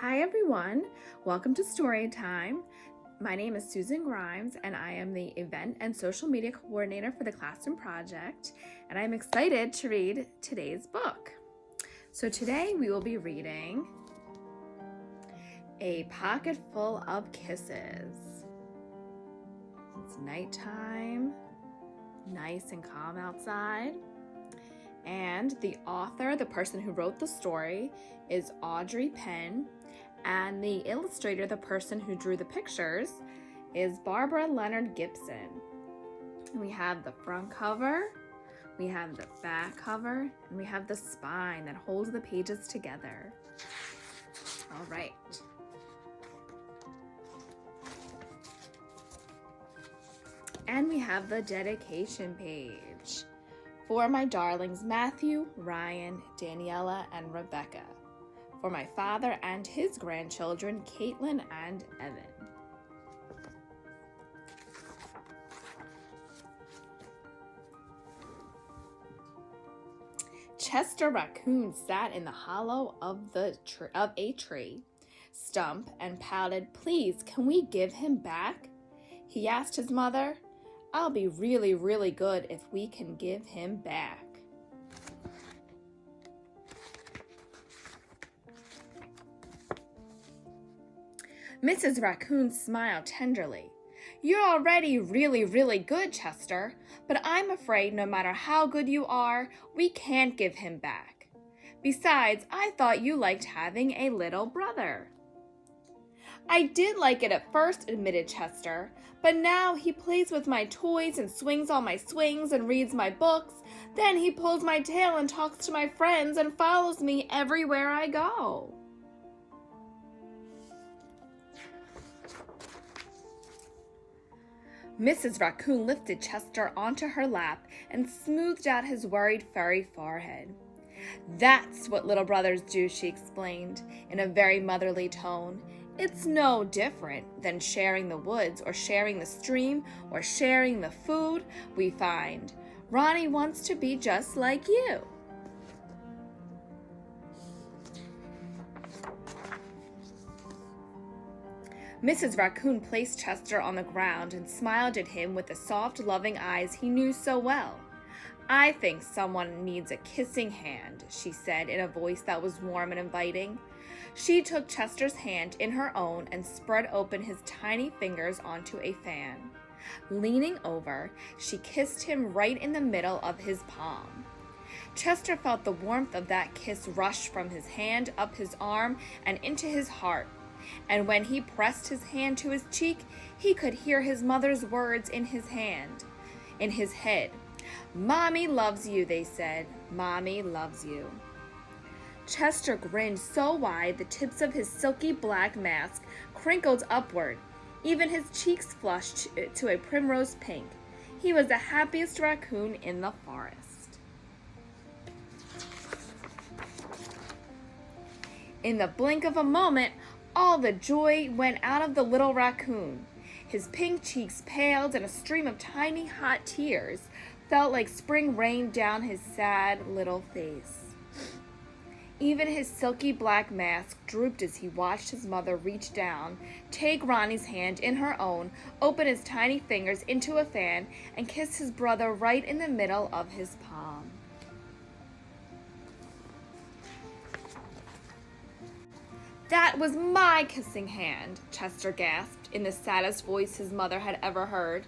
Hi everyone, welcome to Story Time. My name is Susan Grimes and I am the event and social media coordinator for the Classroom Project, and I'm excited to read today's book. So today we will be reading A Pocket Full of Kisses. It's nighttime, nice and calm outside. And the author, the person who wrote the story, is Audrey Penn. And the illustrator, the person who drew the pictures, is Barbara Leonard Gibson. And we have the front cover, we have the back cover, and we have the spine that holds the pages together. All right. And we have the dedication page. For my darlings Matthew, Ryan, Daniela, and Rebecca. For my father and his grandchildren, Caitlin and Evan. Chester Raccoon sat in the hollow of a tree stump and pouted, "Please, can we give him back?" He asked his mother. "I'll be really, really good if we can give him back." Mrs. Raccoon smiled tenderly. "You're already really, really good, Chester, but I'm afraid no matter how good you are, we can't give him back. Besides, I thought you liked having a little brother." "I did like it at first," admitted Chester, "but now he plays with my toys and swings on my swings and reads my books. Then he pulls my tail and talks to my friends and follows me everywhere I go." Mrs. Raccoon lifted Chester onto her lap and smoothed out his worried, furry forehead. "That's what little brothers do," she explained in a very motherly tone. "It's no different than sharing the woods or sharing the stream or sharing the food we find. Ronnie wants to be just like you." Mrs. Raccoon placed Chester on the ground and smiled at him with the soft, loving eyes he knew so well. "I think someone needs a kissing hand," she said in a voice that was warm and inviting. She took Chester's hand in her own and spread open his tiny fingers onto a fan. Leaning over, she kissed him right in the middle of his palm. Chester felt the warmth of that kiss rush from his hand up his arm and into his heart. And when he pressed his hand to his cheek, he could hear his mother's words in his head. "Mommy loves you," they said. "Mommy loves you." Chester grinned so wide the tips of his silky black mask crinkled upward. Even his cheeks flushed to a primrose pink. He was the happiest raccoon in the forest. In the blink of a moment, all the joy went out of the little raccoon. His pink cheeks paled and a stream of tiny hot tears felt like spring rain down his sad little face. Even his silky black mask drooped as he watched his mother reach down, take Ronnie's hand in her own, open his tiny fingers into a fan, and kiss his brother right in the middle of his palm. "That was my kissing hand," Chester gasped in the saddest voice his mother had ever heard.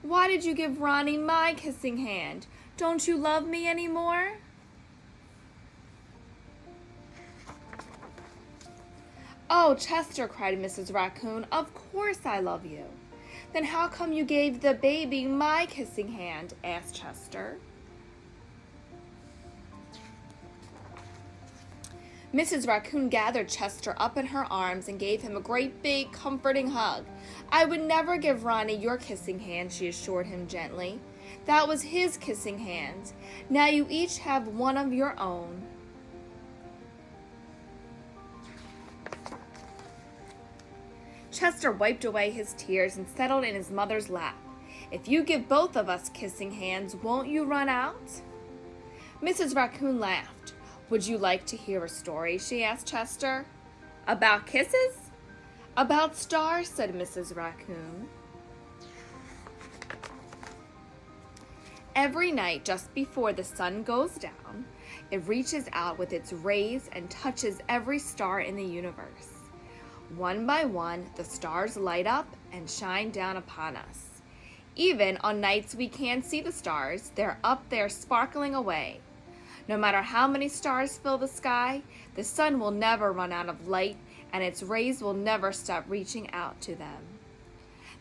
"Why did you give Ronnie my kissing hand? Don't you love me anymore?" "Oh, Chester," cried Mrs. Raccoon, "of course I love you." "Then how come you gave the baby my kissing hand?" asked Chester. Mrs. Raccoon gathered Chester up in her arms and gave him a great big, comforting hug. "I would never give Ronnie your kissing hand," she assured him gently. "That was his kissing hand. Now you each have one of your own." Chester wiped away his tears and settled in his mother's lap. "If you give both of us kissing hands, won't you run out?" Mrs. Raccoon laughed. "Would you like to hear a story?" she asked Chester. About kisses? About stars, said Mrs. Raccoon. Every night, just before the sun goes down, it reaches out with its rays and touches every star in the universe. One by one, the stars light up and shine down upon us. Even on nights we can't see the stars, they're up there sparkling away. No matter how many stars fill the sky, the sun will never run out of light, and its rays will never stop reaching out to them.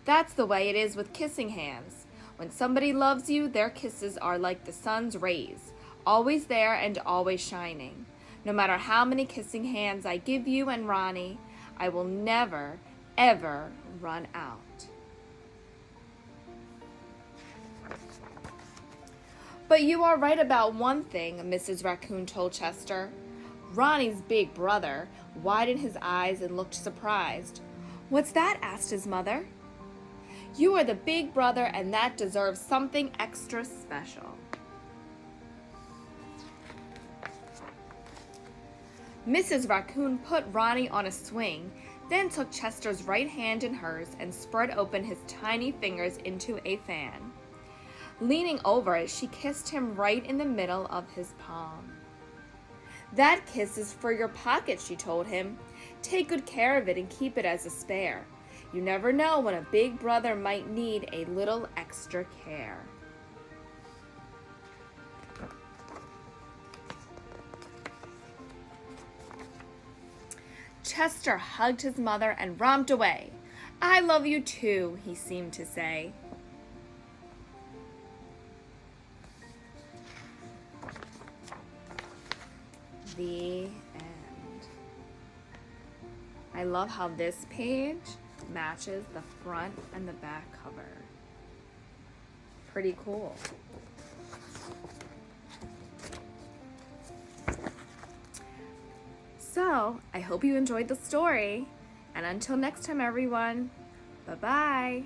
That's the way it is with kissing hands. When somebody loves you, their kisses are like the sun's rays, always there and always shining. No matter how many kissing hands I give you and Ronnie, I will never, ever run out. But you are right about one thing, Mrs. Raccoon told Chester. Ronnie's big brother widened his eyes and looked surprised. What's that? Asked his mother. You are the big brother, and that deserves something extra special. Mrs. Raccoon put Ronnie on a swing, then took Chester's right hand in hers and spread open his tiny fingers into a fan. Leaning over it, she kissed him right in the middle of his palm. That kiss is for your pocket, she told him. Take good care of it and keep it as a spare. You never know when a big brother might need a little extra care. Chester hugged his mother and romped away. I love you too, he seemed to say. The end. I love how this page matches the front and the back cover. Pretty cool. So, I hope you enjoyed the story, and until next time everyone, bye-bye.